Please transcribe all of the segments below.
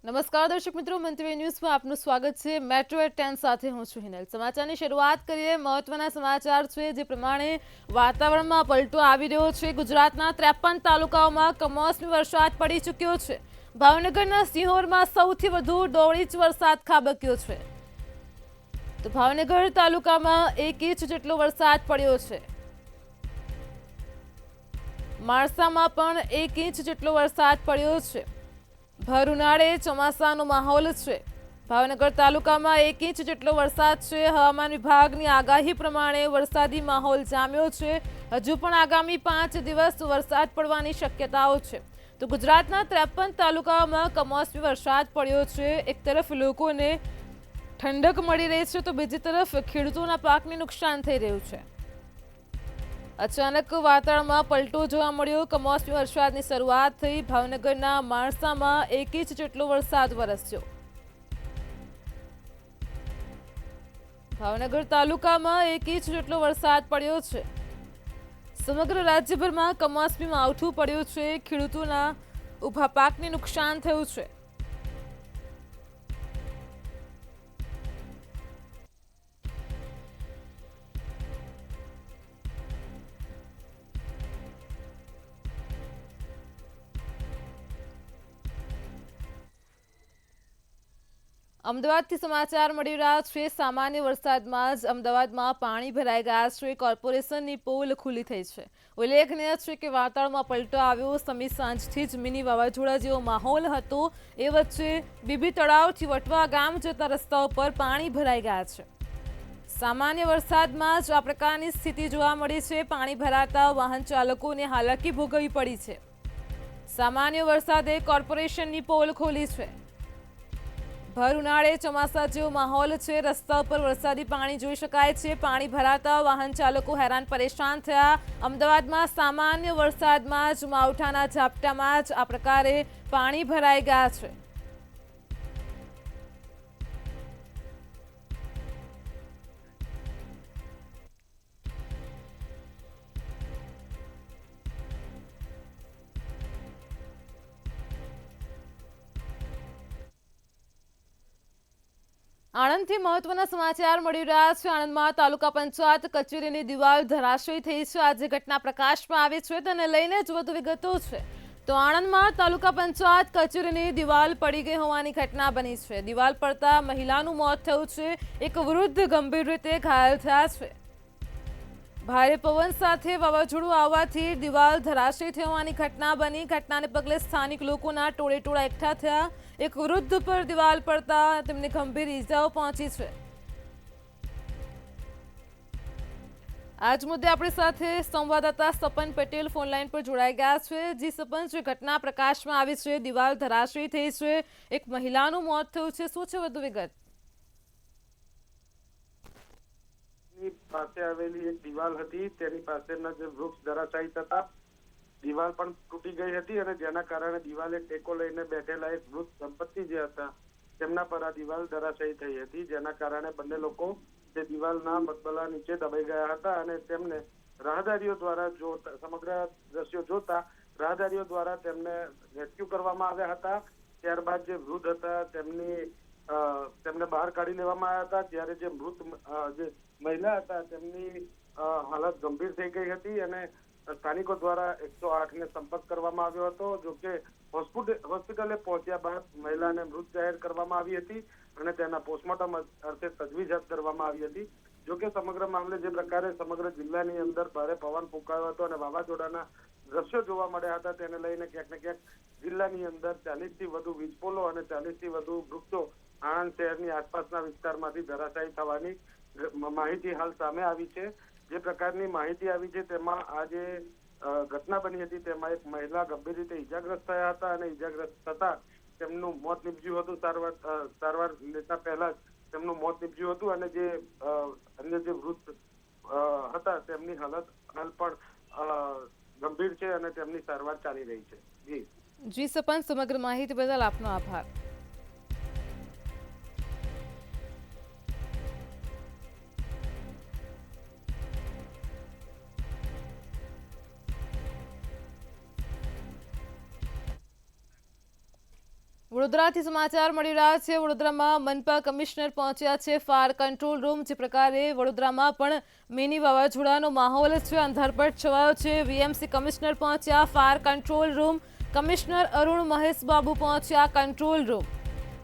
નમસ્કાર દર્શક મિત્રો, મંત્રી ન્યૂઝમાં આપનું સ્વાગત છે। મેટ્રો એટ 10 સાથે હું છું હિનલ। સમાચારની શરૂઆત કરીએ। મહત્વના સમાચાર છે જે પ્રમાણે વાતાવરણમાં પલટો આવી રહ્યો છે। ગુજરાતના 53 તાલુકાઓમાં કમોસમી વરસાદ પડી ચૂક્યો છે। ભાવનગરના સિંહોરમાં સૌથી વધુ 1.5 ઇંચ વરસાદ ખાબક્યો છે। તો ભાવનગર તાલુકામાં 1 ઇંચ જેટલો વરસાદ પડ્યો છે। માણસામાં પણ 1 ઇંચ જેટલો વરસાદ પડ્યો છે। ભર ઉનાળે ચોમાસાનો માહોલ છે। ભાવનગર તાલુકામાં 1 ઇંચ જેટલો વરસાદ છે। હવામાન વિભાગની આગાહી પ્રમાણે વરસાદી માહોલ જામ્યો છે। હજુ પણ આગામી 5 દિવસ વરસાદ પડવાની શક્યતાઓ છે। તો ગુજરાતના 53 તાલુકાઓમાં કમોસમી વરસાદ પડ્યો છે। એક તરફ લોકોને ઠંડક મળી રહી છે તો બીજી તરફ ખેડૂતોના પાકને નુકસાન થઈ રહ્યું છે। અચાનક વાતાવરણમાં પલટો જોવા મળ્યો। કમોસમી વરસાદની શરૂઆત થઈ। ભાવનગરના માણસામાં 1 ઇંચ જેટલો વરસાદ વરસ્યો। ભાવનગર તાલુકામાં 1 ઇંચ જેટલો વરસાદ પડ્યો છે। સમગ્ર રાજ્યભરમાં કમોસમી માવઠું પડ્યું છે। ખેડૂતોના ઊભા પાકને નુકસાન થયું છે। અમદાવાદથી સમાચાર મળી રહ્યા છે। સામાન્ય વરસાદમાં જ અમદાવાદમાં પાણી ભરાઈ ગયા છે। કોર્પોરેશનની પોલ ખુલ્લી થઈ છે। ઉલ્લેખનીય છે કે વાતાવરણમાં પલટો આવ્યો। સમી સાંજથી જ મિની વાવાઝોડા જેવો માહોલ હતો। એ વચ્ચે બીબી તળાવથી વટવા ગામ જતા રસ્તાઓ પર પાણી ભરાઈ ગયા છે। સામાન્ય વરસાદમાં જ આ પ્રકારની સ્થિતિ જોવા મળી છે। પાણી ભરાતા વાહન ચાલકોને હાલાકી ભોગવવી પડી છે। સામાન્ય વરસાદે કોર્પોરેશનની પોલ ખોલી છે। ભર ઉનાળે ચોમાસા જેવો માહોલ છે। રસ્તા ઉપર વરસાદી પાણી જોઈ શકાય છે। પાણી ભરાતા વાહન ચાલકો હેરાન પરેશાન થયા। અમદાવાદમાં સામાન્ય વરસાદમાં જ માવઠાના ઝાપટામાં જ આ પ્રકારે પાણી ભરાઈ ગયા છે। આણંદથી મહત્વના સમાચાર મળી રહ્યા છે। આણંદમાં તાલુકા પંચાયત કચેરીની દિવાલ ધરાશયી થઈ છે। આજે ઘટના પ્રકાશમાં આવી છે તેને લઈને જ વધુ વિગતો છે। તો આણંદમાં તાલુકા પંચાયત કચેરીની દિવાલ પડી ગઈ હોવાની ઘટના બની છે। દિવાલ પડતા મહિલાનું મોત થયું છે। એક વૃદ્ધ ગંભીર રીતે ઘાયલ થયા છે। ભારે પવન સાથે વાવાઝોડું આવવાથી દિવાલ ધરાશયી થઈ હોવાની ઘટના બની। ઘટનાને પગલે સ્થાનિક લોકોના ટોળેટોળા એકઠા થયા। એક વૃદ્ધ પર દિવાલ પડતા તેમને ગંભીર ઈજાઓ પહોંચી છે। આજ મુદ્દે આપણી સાથે સંવાદદાતા સપન પટેલ ફોન લાઈન પર જોડાઈ ગયા છે। જી સપન, જે ઘટના પ્રકાશમાં આવી છે, દિવાલ ધરાશયી થઈ છે, એક મહિલાનું મોત થયું છે, શું છે વધુ વિગત? પાસે આવેલી એક દિવાલ હતી, તેની પાસેના જે વૃક્ષ ધરાશાયી થતા દિવાલ પણ તૂટી ગઈ હતી અને જેના કારણે દિવાલે ટેકો લઈને બેઠેલા એક વૃદ્ધ દંપતી જે હતા તેમના પર આ દિવાલ ધરાશાયી થઈ હતી। જેના કારણે બંને લોકો જે દિવાલના મતબલા નીચે દબાઈ ગયા હતા અને તેમને રાહદારીઓ દ્વારા સમગ્ર દ્રશ્યો જોતા રાહદારીઓ દ્વારા તેમને રેસ્ક્યુ કરવામાં આવ્યા હતા। ત્યારબાદ જે વૃદ્ધ હતા તેમને બહાર કાઢી લેવામાં આવ્યા હતા। જ્યારે જે મૃત જે મહિલા હતા તેમની હાલત ગંભીર થઈ ગઈ હતી અને સ્થાનિકો દ્વારા 108 ને સંપર્ક કરવામાં આવ્યો હતો। જોકે હોસ્પિટલે પહોંચ્યા બાદ મહિલાને મૃત જાહેર કરવામાં આવી હતી અને તેના પોસ્ટમોર્ટમ અર્થે તજવીજ હાથ ધરવામાં આવી હતી। જોકે સમગ્ર મામલે જે પ્રકારે સમગ્ર જિલ્લાની અંદર ભારે પવન ફૂંકાયો હતો અને વાવાઝોડાના દ્રશ્યો જોવા મળ્યા હતા તેને લઈને ક્યાંક ને ક્યાંક જિલ્લાની અંદર 40 થી વધુ વીજપોલો અને 40 થી વધુ વૃક્ષો આણંદ શહેરની આસપાસના વિસ્તારમાંથી ધરાશાયી થવાની માહિતી હાલ સામે આવી છે। જે પ્રકારની માહિતી આવી છે તેમાં આજે ઘટના બની હતી તેમાં એક મહિલા ગંભીર રીતે ઈજાગ્રસ્ત થયા હતા અને ઈજાગ્રસ્ત થતા તેમનું મોત નીપજ્યું હતું। સારવાર લેતા પહેલા જ તેમનું મોત નીપજ્યું હતું અને જે અન્ય જે વૃદ્ધ હતા તેમની હાલત હાલ પણ ગંભીર છે અને તેમની સારવાર ચાલી રહી છે। જી સપન, સમગ્ર માહિતી બદલ આપનો આભાર। વડોદરાથી સમાચાર મળી રહ્યા છે। વડોદરામાં મનપા કમિશનર પહોંચ્યા છે ફાયર કંટ્રોલ રૂમ। જે પ્રકારે વડોદરામાં પણ મિની વાવાઝોડાનો માહોલ છે, અંધારપટ છવાયો છે। વીએમસી કમિશનર પહોંચ્યા fire control room. Commissioner Arun Mahesh Babu પહોંચ્યા કંટ્રોલ રૂમ।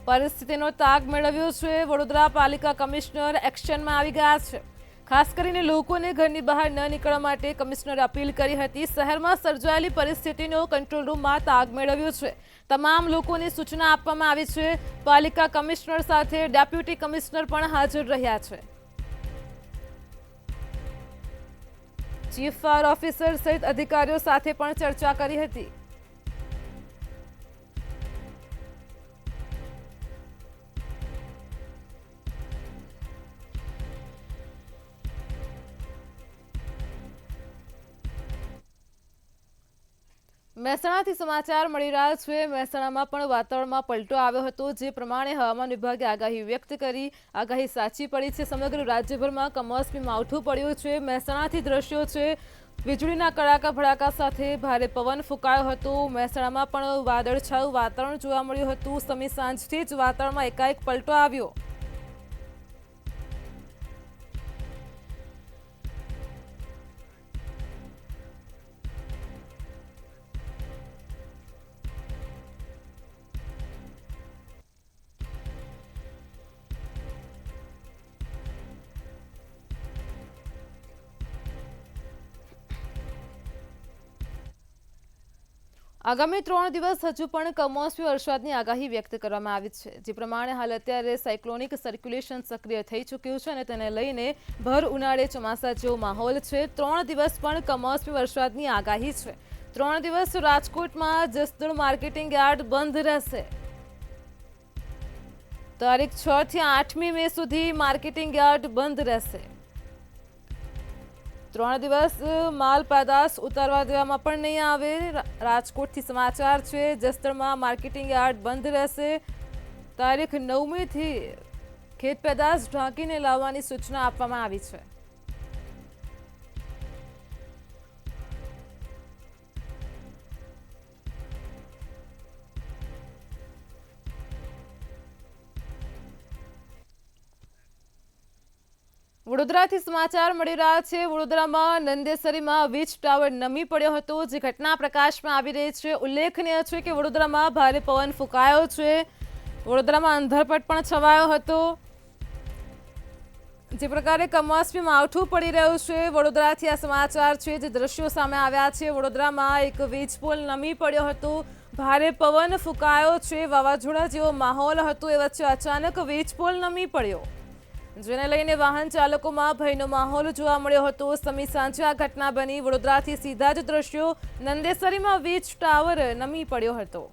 પરિસ્થિતિનો તાગ મેળવ્યો છે। વડોદરા પાલિકા કમિશનર એક્શનમાં આવી ગયા છે। ખાસ કરીને લોકોને ઘરની બહાર ન નીકળવા માટે કમિશનરે અપીલ કરી હતી। શહેરમાં સર્જાયેલી પરિસ્થિતિનો કંટ્રોલ રૂમમાં તાગ મેળવ્યો છે। તમામ લોકોને સૂચના આપવામાં આવી છે। પાલિકા કમિશનર સાથે ડેપ્યુટી કમિશનર પણ હાજર રહ્યા છે। ચીફ ફાયર ઓફિસર સહિત અધિકારીઓ સાથે પણ ચર્ચા કરી હતી। મહેસાણાથી સમાચાર મળી રહ્યા છે। મહેસાણામાં પણ વાતાવરણમાં પલટો આવ્યો હતો, જે પ્રમાણે હવામાન વિભાગે આગાહી વ્યક્ત કરી। આગાહી સાચી પડી છે। સમગ્ર રાજ્યભરમાં કમોસમી માવઠું પડ્યું છે। મહેસાણાથી દ્રશ્યો છે, વીજળીના કડાકા ભડાકા સાથે ભારે પવન ફૂંકાયો હતો। મહેસાણામાં પણ વાદળછાયું વાતાવરણ જોવા મળ્યું હતું। સમી સાંજથી જ વાતાવરણમાં એકાએક પલટો આવ્યો। આગામી 3 દિવસ હજુ પણ કમોસમી વરસાદની આગાહી વ્યક્ત કરવામાં આવી છે। જે પ્રમાણે હાલ અત્યારે સાયક્લોનિક સર્ક્યુલેશન સક્રિય થઈ ચૂક્યું છે અને તેને લઈને ભર ઉનાળે ચોમાસા જેવો માહોલ છે। 3 દિવસ પણ કમોસમી વરસાદની આગાહી છે। 3 દિવસ રાજકોટમાં જસદણ માર્કેટિંગ યાર્ડ બંધ રહેશે। તારીખ 6 થી 8મી મે સુધી માર્કેટિંગ યાર્ડ બંધ રહેશે। 3 દિવસ માલ પેદાશ ઉતારવા દેવામાં પણ નહીં આવે। રાજકોટથી સમાચાર છે, જસદણમાં માર્કેટિંગ યાર્ડ બંધ રહેશે। તારીખ 9મીથી ખેત પેદાશ ઢાંકીને લાવવાની સૂચના આપવામાં આવી છે। વડોદરાથી સમાચાર મળી રહ્યા છે। વડોદરામાં નંદેસરીમાં વીજ ટાવર નમી પડ્યો હતો, જે ઘટના પ્રકાશમાં આવી રહી છે। ઉલ્લેખનીય છે કે વડોદરામાં ભારે પવન ફૂંકાયો છે। વડોદરામાં અંધારપટ પણ છવાયો હતો। જે પ્રકારે કમોસમી માવઠું પડી રહ્યું છે। વડોદરાથી આ સમાચાર છે, જે દ્રશ્યો સામે આવ્યા છે। વડોદરામાં એક વીજ પોલ નમી પડ્યો હતો, ભારે પવન ફૂંકાયો છે, વાવાઝોડા જેવો માહોલ હતો। એ વચ્ચે અચાનક વીજ પોલ નમી પડ્યો, જેને લઈને વાહન ચાલકોમાં ભયનો માહોલ જોવા મળ્યો હતો। સમી સાંજે આ ઘટના બની। વડોદરાથી સીધા જ દ્રશ્યો, નંદેસરીમાં વીજ ટાવર નમી પડ્યો હતો।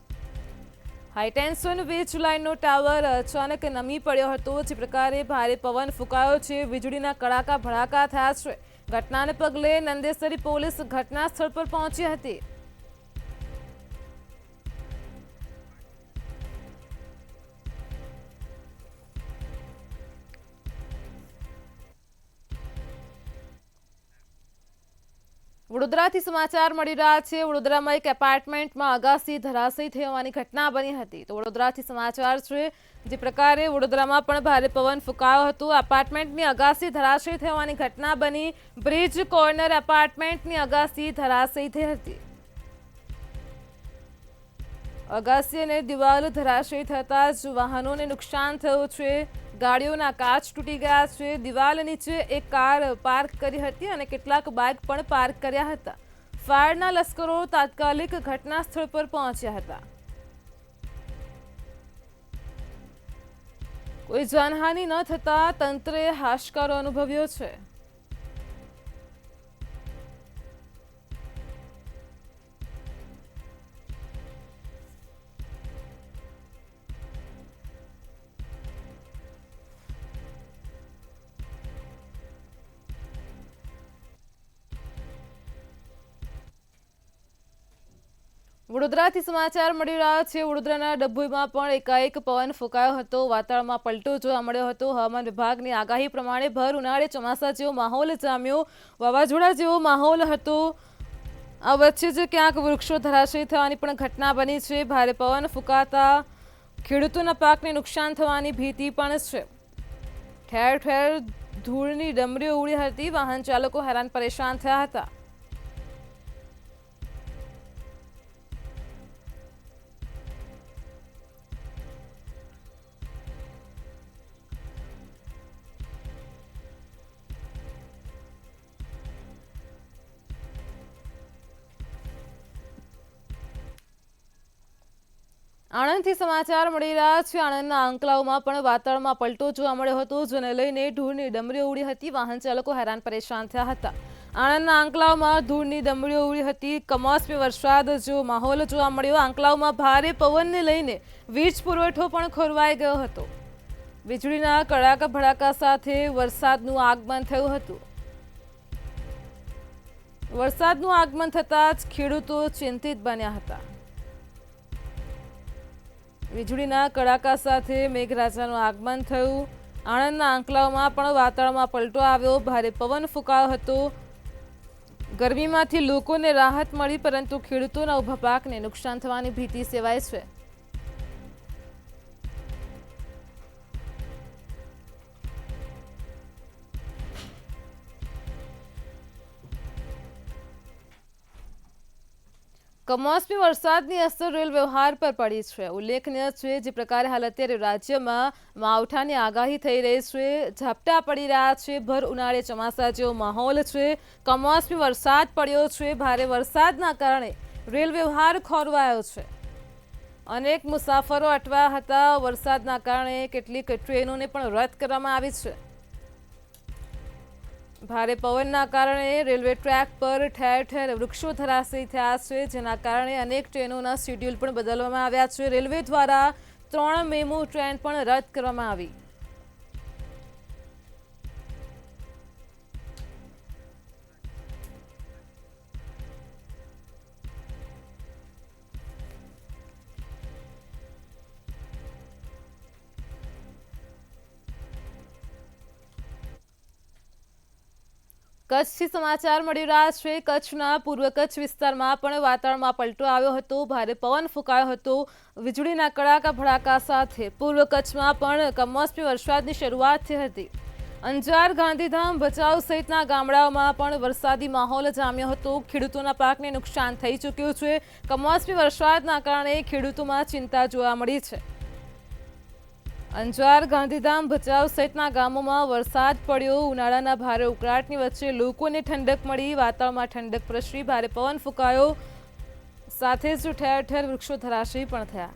હાઈટેન્શન વીજ લાઇનનો ટાવર અચાનક નમી પડ્યો હતો। જે પ્રકારે ભારે પવન ફૂંકાયો છે, વીજળીના કડાકા ભડાકા થયા છે। ઘટનાને પગલે નંદેસરી પોલીસ ઘટના સ્થળ પર પહોંચી હતી। વડોદરાથી સમાચાર મળી રહ્યા છે। વડોદરામાં એક એપાર્ટમેન્ટમાં અગાસી ધરાશયી થઈ હોવાની ઘટના બની હતી। તો વડોદરાથી સમાચાર છે, જે પ્રકારે વડોદરામાં પણ ભારે પવન ફૂંકાયો હતો। એપાર્ટમેન્ટની અગાસી ધરાશયી થઈ હોવાની ઘટના બની। બ્રિજ કોર્નર એપાર્ટમેન્ટની અગાસી ધરાશયી થઈ હતી। અગાસી અને દિવાલ ધરાશયી થતા જ વાહનોને નુકસાન થયું છે। ગાડીઓના કાચ તૂટી ગયા છે। દિવાલ નીચે એક કાર પાર્ક કરી હતી અને કેટલાક બાઇક પણ પાર્ક કર્યા હતા। ફાયરના લશ્કરો તાત્કાલિક ઘટના સ્થળ પર પહોંચ્યા હતા। કોઈ જાનહાનિ ન થતા તંત્રે હાશકારો અનુભવ્યો છે। વડોદરાથી સમાચાર મળી રહ્યા છે। વડોદરાના ડભોઈમાં પણ એકાએક પવન ફૂંકાયો હતો। વાતાવરણમાં પલટો જોવા મળ્યો હતો। હવામાન વિભાગની આગાહી પ્રમાણે ભર ઉનાળે ચોમાસા જેવો માહોલ જામ્યો, વાવાઝોડા જેવો માહોલ હતો। આ વચ્ચે જ ક્યાંક વૃક્ષો ધરાશયી થવાની પણ ઘટના બની છે। ભારે પવન ફૂંકાતા ખેડૂતોના પાકને નુકસાન થવાની ભીતિ પણ છે. ઠેર ઠેર ધૂળની ડમરીઓ ઉડી હતી. વાહન ચાલકો હેરાન પરેશાન થયા હતા. આણંદથી સમાચાર મળી રહ્યા છે. આણંદના આંકલાવમાં પણ વાતાવરણમાં પલટો જોવા મળ્યો હતો, જેને લઈને ધૂળની ડમરીઓ ઉડી હતી. વાહન ચાલકો હેરાન પરેશાન થયા હતા. આણંદના આંકલાવમાં ધૂળની ડમરીઓ ઉડી હતી. કમોસમી વરસાદ જેવો માહોલ જોવા મળ્યો. આંકલાવમાં ભારે પવનને લઈને વીજ પુરવઠો પણ ખોરવાઈ ગયો હતો. વીજળીના કડાકા ભડાકા સાથે વરસાદનું આગમન થયું હતું. વરસાદનું આગમન થતાં જ ખેડૂતો ચિંતિત બન્યા હતા. વીજળીના કડાકા સાથે મેઘરાજાનું આગમન થયું. આણંદના આંકલાવમાં પણ વાતાવરણમાં પલટો આવ્યો. ભારે પવન ફૂંકાયો હતો. ગરમીમાંથી લોકોને રાહત મળી, પરંતુ ખેડૂતોના ઊભા પાકને નુકસાન થવાની ભીતિ સેવાય છે. કમોસમી વરસાદની અસર રેલ વ્યવહાર પર પડી છે. ઉલ્લેખનીય છે જે પ્રકારે હાલ અત્યારે રાજ્યમાં માવઠાની આગાહી થઈ રહી છે. ઝાપટા પડી રહ્યા છે. ભર ઉનાળે ચોમાસા જેવો માહોલ છે. કમોસમી વરસાદ પડ્યો છે. ભારે વરસાદના કારણે રેલ વ્યવહાર ખોરવાયો છે. અનેક મુસાફરો અટવાયા હતા. વરસાદના કારણે કેટલીક ટ્રેનોને પણ રદ કરવામાં આવી છે. ભારે પવનના કારણે રેલવે ટ્રેક પર ઠેર ઠેર વૃક્ષો ધરાશયી થયા છે, જેના કારણે અનેક ટ્રેનોના શેડ્યુલ પણ બદલવામાં આવ્યા છે. રેલવે દ્વારા 3 મેમુ ટ્રેન પણ રદ કરવામાં આવી. કચ્છથી સમાચાર મળી રહ્યા છે. કચ્છના પૂર્વ કચ્છ વિસ્તારમાં પણ વાતાવરણમાં પલટો આવ્યો હતો. ભારે પવન ફૂંકાયો હતો. વીજળીના કડાકા ભડાકા સાથે પૂર્વ કચ્છમાં પણ કમોસમી વરસાદની શરૂઆત થઈ હતી. અંજાર, ગાંધીધામ, ભચાઉ સહિતના ગામડાઓમાં પણ વરસાદી માહોલ જામ્યો હતો. ખેડૂતોના પાકને નુકસાન થઈ ચૂક્યું છે. કમોસમી વરસાદના કારણે ખેડૂતોમાં ચિંતા જોવા મળી છે. અંજાર, ગાંધીધામ, ભચાઉ સહિતના ગામોમાં વરસાદ પડ્યો. ઉનાળાના ભારે ઉકળાટની વચ્ચે લોકોને ઠંડક મળી. વાતાવરણમાં ઠંડક પ્રસરી. ભારે પવન ફૂંકાયો. સાથે જ ઠેર ઠેર વૃક્ષો ધરાશયી પણ થયા.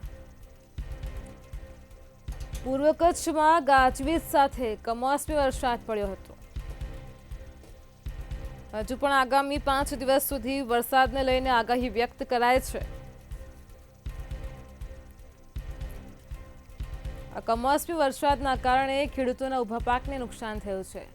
પૂર્વ કચ્છમાં ગાજવીજ સાથે કમોસમી વરસાદ પડ્યો હતો. હજુ પણ આગામી 5 દિવસ સુધી વરસાદને લઈને આગાહી વ્યક્ત કરાય છે. આ કમોસમી વરસાદના કારણે ખેડૂતોના ઊભા પાકને નુકસાન થયું છે.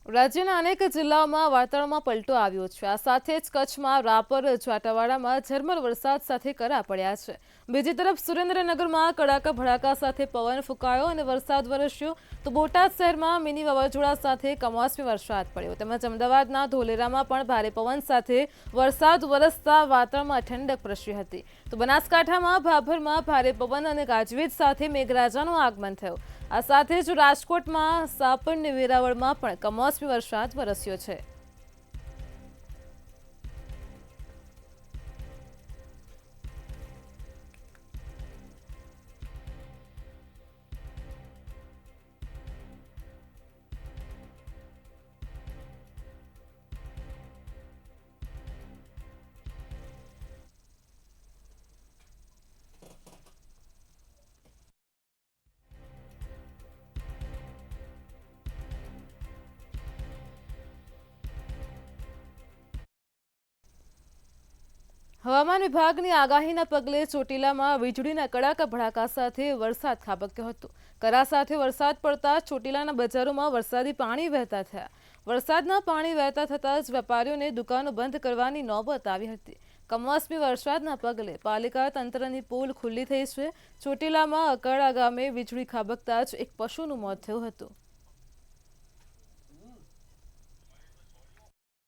રાજ્યના અનેક જિલ્લાઓમાં વાતાવરણમાં પલટો આવ્યો છે. આ સાથે જ કચ્છમાં રાપર, જાટાવાડામાં ઝરમર વરસાદ સાથે કરા પડ્યા છે. બીજી તરફ સુરેન્દ્રનગરમાં કડાકા ભડાકા સાથે પવન ફૂંકાયો અને વરસાદ વરસ્યો. તો બોટાદ શહેરમાં મિની વાવાઝોડા સાથે કમોસમી વરસાદ પડ્યો. તેમજ અમદાવાદના ધોલેરામાં પણ ભારે પવન સાથે વરસાદ વરસતા વાતાવરણમાં ઠંડક પ્રસરી હતી. તો બનાસકાંઠામાં ભાભરમાં ભારે પવન અને ગાજવીજ સાથે મેઘરાજાનું આગમન થયું. આ સાથે જ રાજકોટમાં સાપર અને વેરાવળમાં પણ કમોસમી વરસાદ વરસ્યો છે. હવામાન વિભાગની આગાહીના પગલે ચોટીલામાં વીજળીના કડાકા ભડાકા સાથે વરસાદ ખાબક્યો હતો. કરા સાથે વરસાદ પડતા ચોટીલાના બજારોમાં વરસાદી પાણી વહેતા થયા. વરસાદના પાણી વહેતા થતાં જ વેપારીઓને દુકાનો બંધ કરવાની નોબત આવી હતી. કમોસમી વરસાદના પગલે પાલિકા તંત્રની પોલ ખુલ્લી થઈ છે. ચોટીલામાં અકાળા ગામે વીજળી ખાબકતા જ એક પશુનું મોત થયું હતું.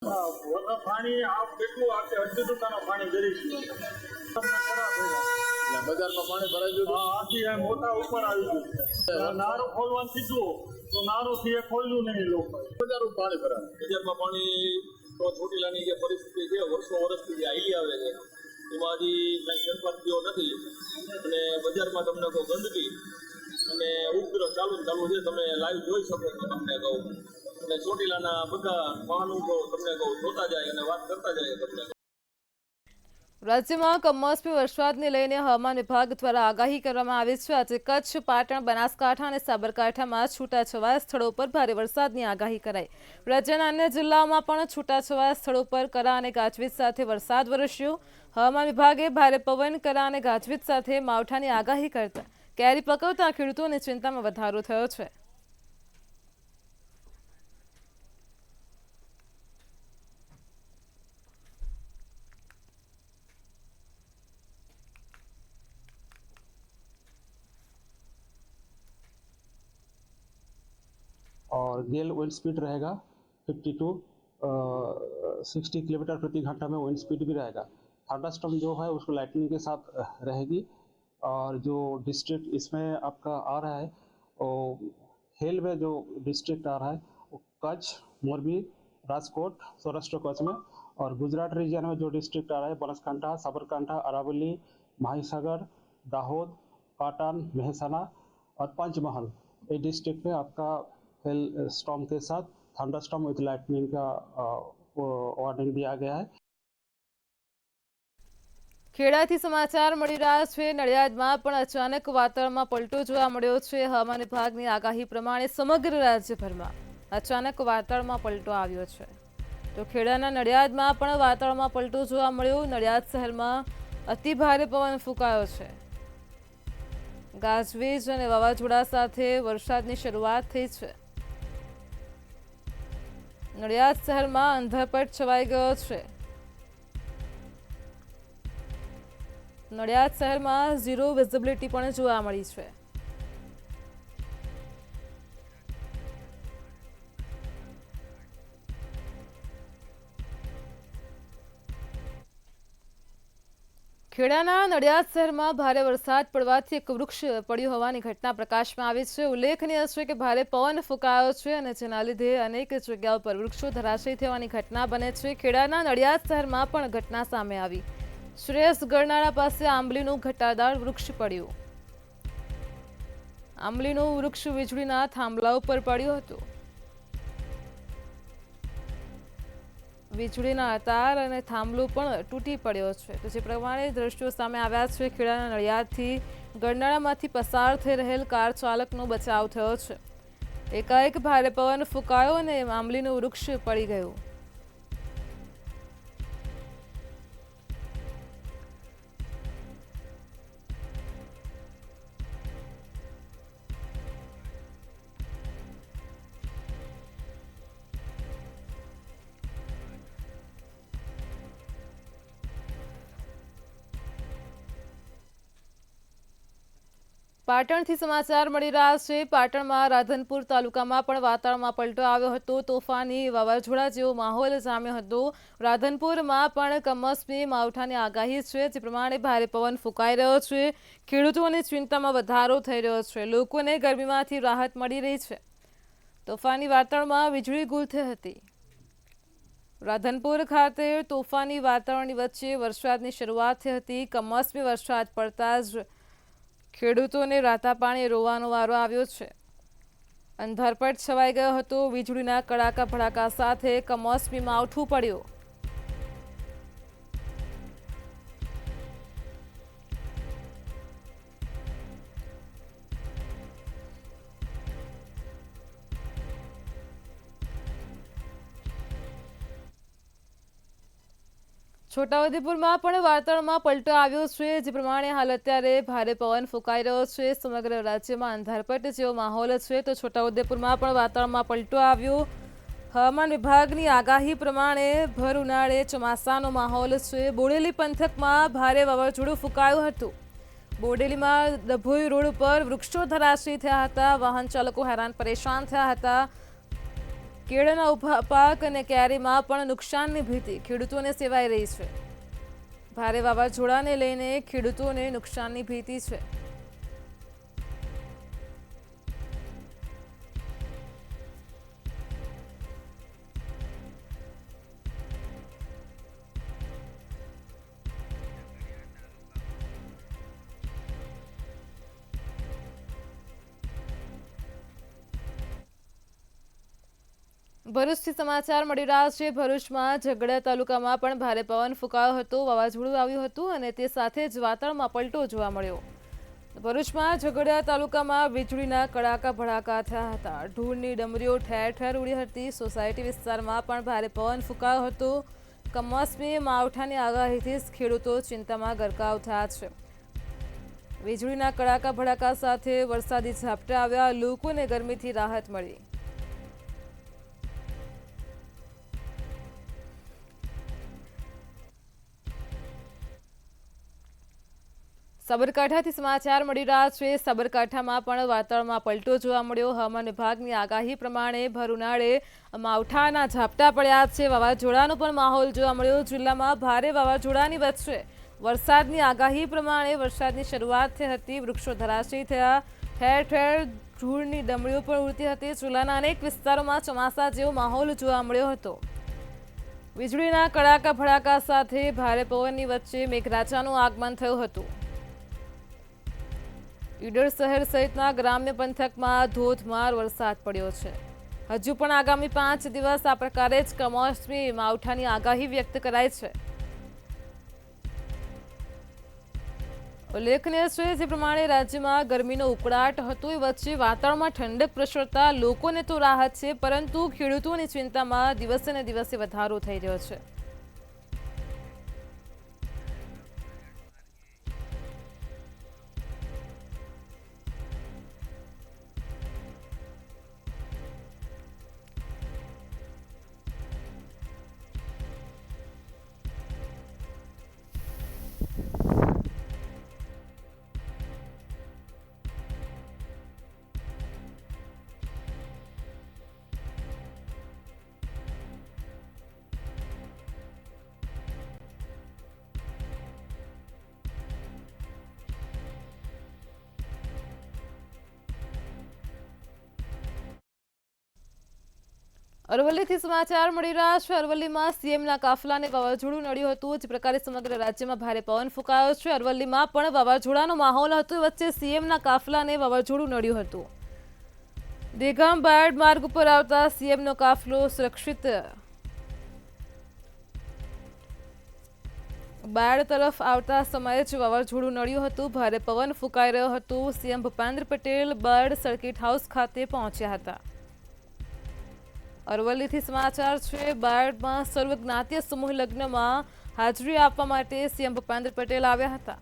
વરસાદ પાણી આ કેટલું આ 80% પાણી ગરી છે. બજારમાં પાણી ભરાઈ ગયું આથી આ મોટા ઉપર આવી ગયું છે. નારું ખોલવાનું કીધું તો નારું થી એ ખોલ્યું નહીં લોકો. બજારમાં પાણી ભરાય બજારમાં પાણી તો ચોટીલાની જે પરિસ્થિતિ છે વર્ષોથી જે હાલી આવે છે એમાં હજી કંઈ ફેરફાર થયો નથી અને બજારમાં તમને કહું ગંદકી અને ઉપદ્રવ ચાલુ છે. તમે લાઈવ જોઈ શકો છો. તમને કહું અને ચોટીલાના બધા મહાનુભાવો તમને કહું જોતા જાય અને વાત કરતા જાય તમને. રાજ્યમાં કમોસમી વરસાદને લઈને હવામાન વિભાગ દ્વારા આગાહી કરવામાં આવી છે. આજે કચ્છ, પાટણ, બનાસકાંઠા અને સાબરકાંઠામાં છૂટાછવાયા સ્થળો પર ભારે વરસાદની આગાહી કરાઈ. રાજ્યના અન્ય જિલ્લાઓમાં પણ છૂટાછવાયા સ્થળો પર કરા અને ગાજવીજ સાથે વરસાદ વરસ્યો. હવામાન વિભાગે ભારે પવન, કરા અને ગાજવીજ સાથે માવઠાની આગાહી કરતા કેરી પકવતા ખેડૂતોની ચિંતામાં વધારો થયો છે. और गेल विंड स्पीड रहेगा 50 टू 60 किलोमीटर प्रति घंटा में विंड स्पीड भी रहेगा. थंडरस्टॉर्म जो है उसको लाइटनिंग के साथ रहेगी. और जो डिस्ट्रिक्ट इसमें आपका आ रहा है वो हेल में जो डिस्ट्रिक्ट आ रहा है वो कच्छ, मोरबी, राजकोट, सौराष्ट्र कच्छ में. और गुजरात रीजन में जो डिस्ट्रिक्ट आ रहा है बनासकांठा, साबरकांठा, अरावली, माहिसागर, दाहोद, पाटन, मेहसाना और पंचमहल ये डिस्ट्रिक्ट में आपका हेल स्टॉर्म के साथ थंडरस्टॉर्म विथ लाइटनिंग का वार्निंग दिया गया है. ખેડાથી સમાચાર મળી રહ્યા છે. નડિયાદમાં પણ અચાનક વાતાવરણમાં પલટો જોવા મળ્યો છે. હવામાન વિભાગની આગાહી પ્રમાણે સમગ્ર રાજ્યભરમાં અચાનક વાતાવરણમાં પલટો આવ્યો છે. તો ખેડાના નડિયાદમાં પણ વાતાવરણમાં પલટો જોવા મળ્યો. નડિયાદ શહેરમાં અતિ ભારે પવન ફૂંકાયો છે. ગાજવીજ અને વાવાઝોડા સાથે વરસાદની શરૂઆત થઈ છે. નડિયાદ શહેરમાં અંધારપટ છવાઈ ગયો છે. નડિયાદ શહેરમાં ઝીરો વિઝિબિલિટી પણ જોવા મળી છે. ખેડાના નડિયાદ શહેરમાં ભારે વરસાદ પડવાથી એક વૃક્ષ પડ્યું હોવાની ઘટના પ્રકાશમાં આવી છે. ઉલ્લેખનીય છે કે ભારે પવન ફૂંકાયો છે અને જેના લીધે અનેક જગ્યાઓ પર વૃક્ષો ધરાશયી થવાની ઘટના બને છે. ખેડાના નડિયાદ શહેરમાં પણ ઘટના સામે આવી. શ્રેયસ ગરનાળા પાસે આંબલીનું ઘટાદાર વૃક્ષ પડ્યું. આંબલીનું વૃક્ષ વીજળીના થાંભલા ઉપર પડ્યું હતું. વીજળીના તાર અને થાંભલો પણ તૂટી પડ્યો છે. તો જે પ્રમાણે દ્રશ્યો સામે આવ્યા છે, ખેડાના નડિયાદથી ગરનાળામાંથી પસાર થઈ રહેલ કાર ચાલકનો બચાવ થયો છે. એકાએક ભારે પવન ફૂંકાયો અને આંબલીનું વૃક્ષ પડી ગયું. પાટણથી સમાચાર મળી રહ્યા છે. પાટણમાં રાધનપુર તાલુકામાં પણ વાતાવરણમાં પલટો આવ્યો હતો. તોફાની વાવાઝોડા જેવો માહોલ જામ્યો હતો. રાધનપુરમાં પણ કમોસમી માવઠાની આગાહી છે. જે પ્રમાણે ભારે પવન ફૂંકાઈ રહ્યો છે. ખેડૂતોની ચિંતામાં વધારો થઈ રહ્યો છે. લોકોને ગરમીમાંથી રાહત મળી રહી છે. તોફાની વાતાવરણમાં વીજળી ગુલ થઈ હતી. રાધનપુર ખાતે તોફાની વાતાવરણની વચ્ચે વરસાદની શરૂઆત થઈ હતી. કમોસમી વરસાદ પડતા જ ખેડૂતોને રાતા પાણી રોવાનો વારો આવ્યો છે. અંધારપટ છવાઈ ગયો હતો. વીજળીના કડાકા ભડાકા સાથે કમોસમી માવઠું પડ્યું. છોટાઉદેપુરમાં પણ વાતાવરણમાં પલટો આવ્યો છે. જે પ્રમાણે હાલ અત્યારે ભારે પવન ફૂંકાઈ રહ્યો છે. સમગ્ર રાજ્યમાં અંધારપટ જેવો માહોલ છે. તો છોટાઉદેપુરમાં પણ વાતાવરણમાં પલટો આવ્યો. હવામાન વિભાગની આગાહી પ્રમાણે ભર ઉનાળે ચોમાસાનો માહોલ છે. બોડેલી પંથકમાં ભારે વાવાઝોડું ફૂંકાયું હતું. બોડેલીમાં ડભોઈ રોડ પર વૃક્ષો ધરાશયી થયા હતા. વાહન ચાલકો હેરાન પરેશાન થયા હતા. કેળાના ઊભા પાક અને કેરીમાં પણ નુકસાનની ભીતિ ખેડૂતોને સેવાઈ રહી છે. ભારે વાવાઝોડાને લઈને ખેડૂતોને નુકસાનની ભીતિ છે. ભરૂચથી સમાચાર મળી રહ્યા છે. ભરૂચમાં ઝઘડા તાલુકામાં પણ ભારે પવન ફૂંકાયો હતો. વાવાઝોડું આવ્યું હતું અને તે સાથે જ વાતાવરણમાં પલટો જોવા મળ્યો. ભરૂચમાં ઝઘડા તાલુકામાં વીજળીના કડાકા ભડાકા થયા હતા. ઢોરની ડમરીઓ ઠેર ઠેર ઉડી હતી. સોસાયટી વિસ્તારમાં પણ ભારે પવન ફૂંકાયો હતો. કમોસમી માવઠાની આગાહીથી જ ખેડૂતો ચિંતામાં ગરકાવ થયા છે. વીજળીના કડાકા ભડાકા સાથે વરસાદી ઝાપટા આવ્યા. લોકોને ગરમીથી રાહત મળી. સાબરકાંઠાથી સમાચાર મળી રહ્યા છે. સાબરકાંઠામાં પણ વાતાવરણમાં પલટો જોવા મળ્યો. હવામાન વિભાગની આગાહી પ્રમાણે ભર ઉનાળે માવઠાના ઝાપટા પડ્યા છે. વાવાઝોડાનો પણ માહોલ જોવા મળ્યો. જિલ્લામાં ભારે વાવાઝોડાની વચ્ચે વરસાદની આગાહી પ્રમાણે વરસાદની શરૂઆત થઈ હતી. વૃક્ષો ધરાશયી થયા. ઠેર ઠેર ધૂળની ડમરીઓ પણ ઉડતી હતી. જિલ્લાના અનેક વિસ્તારોમાં ચોમાસા જેવો માહોલ જોવા મળ્યો હતો. વીજળીના કડાકા ભડાકા સાથે ભારે પવનની વચ્ચે મેઘરાજાનું આગમન થયું હતું. ઈડર શહેર સહિતના ગ્રામ્ય પંથકમાં ધોધમાર વરસાદ પડ્યો છે. હજુ પણ આગામી 5 દિવસ આ પ્રકારે જ કમોસમી માવઠાની આગાહી વ્યક્ત કરાઈ છે. ઉલ્લેખનીય છે જે પ્રમાણે રાજ્યમાં ગરમીનો ઉકળાટ હતો એ વચ્ચે વાતાવરણમાં ઠંડક પ્રસરતા લોકોને તો રાહત છે, પરંતુ ખેડૂતોની ચિંતામાં દિવસે ને દિવસે વધારો થઈ રહ્યો છે. અરવલ્લીથી સમાચાર મળી રહ્યા છે. અરવલ્લીમાં સીએમના કાફલાને વાવાઝોડું નડ્યું હતું. જ પ્રકારે સમગ્ર રાજ્યમાં ભારે પવન ફૂંકાયો છે. અરવલ્લીમાં પણ વાવાઝોડાનો માહોલ હતો. વચ્ચે સીએમના કાફલાને વાવાઝોડું નડ્યું હતું. દેગામ બાયડ માર્ગ ઉપર આવતા સીએમનો કાફલો સુરક્ષિત બાયડ તરફ આવતા સમયે જ વાવાઝોડું નડ્યું હતું. ભારે પવન ફૂંકાઈ રહ્યો હતો. CM Bhupendra Patel Bayad circuit house ખાતે પહોંચ્યા હતા. અરવલ્લીથી સમાચાર છે. બાયડમાં સર્વજ્ઞાતીય સમૂહ લગ્નમાં હાજરી આપવા માટે સીએમ ભૂપેન્દ્ર પટેલ આવ્યા હતા.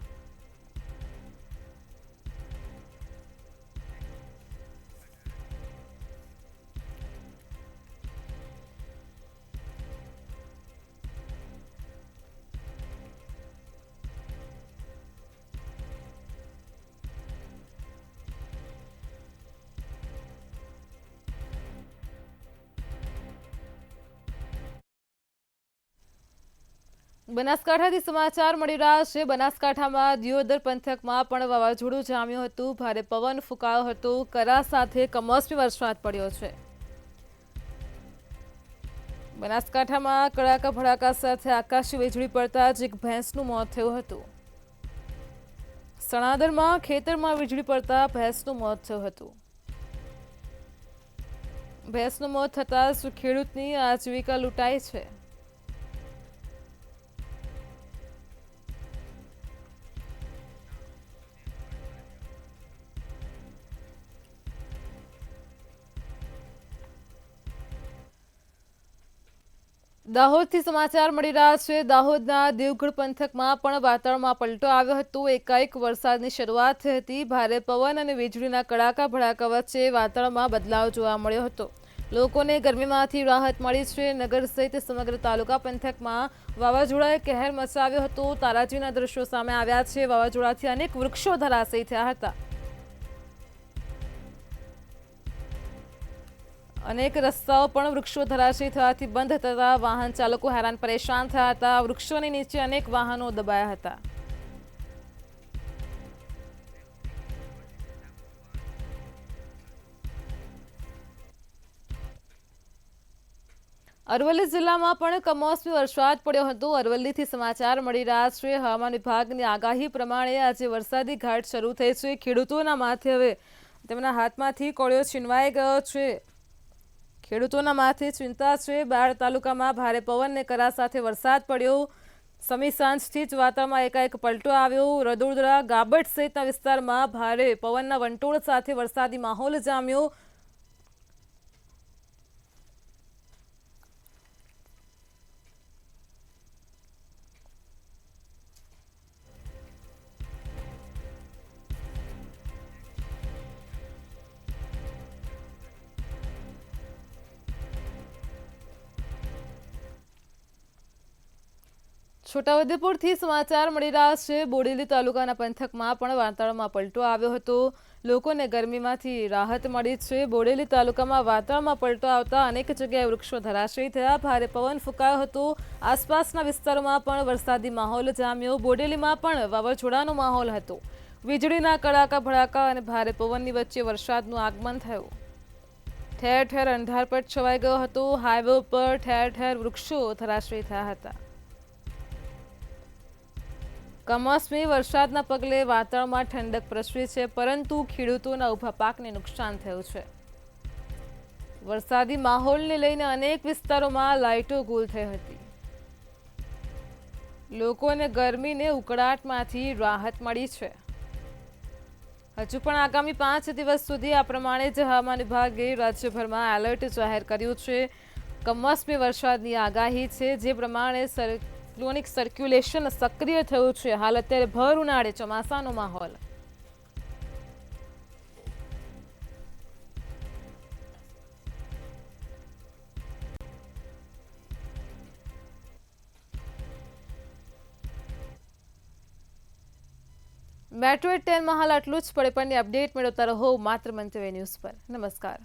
બનાસકાંઠાથી સમાચાર મળી રહ્યા છે. બનાસકાંઠામાં દિયોદર પંથકમાં પણ વાવાઝોડું જામ્યું હતું. ભારે પવન ફૂંકાયો હતો. કરા સાથે કમોસમી વરસાદ પડ્યો છે. બનાસકાંઠામાં કડાકા ભડાકા સાથે આકાશી વીજળી પડતા જ એક ભેંસનું મોત થયું હતું. સણાદરમાં ખેતરમાં વીજળી પડતા ભેંસનું મોત થયું હતું. ભેંસનું મોત થતાં જ ખેડૂતની આજીવિકા લૂંટાઈ છે. દાહોદથી સમાચાર મળી રહ્યા છે. દાહોદના દેવગઢ પંથકમાં પણ વાતાવરણમાં પલટો આવ્યો હતો. એકાએક વરસાદની શરૂઆત થઈ હતી. ભારે પવન અને વીજળીના કડાકા ભડાકા વચ્ચે વાતાવરણમાં બદલાવ જોવા મળ્યો હતો. લોકોને ગરમીમાંથી રાહત મળી છે. નગર સહિત સમગ્ર તાલુકા પંથકમાં વાવાઝોડાએ કહેર મચાવ્યો હતો. તારાજીના દ્રશ્યો સામે આવ્યા છે. વાવાઝોડાથી અનેક વૃક્ષો ધરાશયી થયા હતા. અનેક રસ્તાઓ પણ વૃક્ષો ધરાશયી થવાથી બંધ થતા વાહન ચાલકો હેરાન પરેશાન થયા હતા. વૃક્ષોની નીચે અનેક વાહનો દબાયા હતા. અરવલ્લી જિલ્લામાં પણ કમોસમી વરસાદ પડ્યો હતો. અરવલ્લીથી સમાચાર મળી રહ્યા છે. હવામાન વિભાગની આગાહી પ્રમાણે આજે વરસાદી ઘાટ શરૂ થઈ છે. ખેડૂતોના માથે હવે તેમના હાથમાંથી કોળિયો છીનવાઈ ગયો છે. ખેડૂતોના માથે ચિંતા છે. બાળ તાલુકામાં ભારે પવન અને કરા સાથે વરસાદ પડ્યો. સમી સાંજથી જ વાતાવરણમાં એકાએક પલટો આવ્યો. રદોદરા, ગાબટ સહિતના વિસ્તારમાં ભારે પવનના વંટોળ સાથે વરસાદી માહોલ જામ્યો. છોટાઉદેપુરથી સમાચાર મળી રહ્યા છે. બોડેલી તાલુકાના પંથકમાં પણ વાતાવરણમાં પલટો આવ્યો હતો. લોકોને ગરમીમાંથી રાહત મળી છે. બોડેલી તાલુકામાં વાતાવરણમાં પલટો આવતા અનેક જગ્યાએ વૃક્ષો ધરાશયી થયા. ભારે પવન ફૂંકાયો હતો. આસપાસના વિસ્તારોમાં પણ વરસાદી માહોલ જામ્યો. બોડેલીમાં પણ વાવાઝોડાનો માહોલ હતો. વીજળીના કડાકા ભડાકા અને ભારે પવનની વચ્ચે વરસાદનું આગમન થયું. ઠેર ઠેર અંધારપટ છવાઈ ગયો હતો. હાઈવે પર ઠેર ઠેર વૃક્ષો ધરાશયી થયા હતા. કમોસમી વરસાદના પગલે વાતાવરણમાં ઠંડક પ્રસરી છે, પરંતુ ખેડૂતોના ઊભા પાકને નુકસાન થયું છે. વરસાદી માહોલને લઈને અનેક વિસ્તારોમાં લાઇટો ગુલ થઈ હતી. લોકોને ગરમીને ઉકળાટમાંથી રાહત મળી છે. હજુ પણ આગામી 5 દિવસ સુધી આ પ્રમાણે જ હવામાન વિભાગે રાજ્યભરમાં એલર્ટ જાહેર કર્યું છે. કમોસમી વરસાદની આગાહી છે, જે પ્રમાણે સાયક્લોનિક સર્ક્યુલેશન સક્રિય થયું છે. હાલ અત્યારે ભર ઉનાળે ચોમાસાનો માહોલ. મેટ્રો 10 માં હાલ આટલું જ. પડે પણની અપડેટ મેળવતા રહો માત્ર મંતવ્ય ન્યૂઝ પર. નમસ્કાર.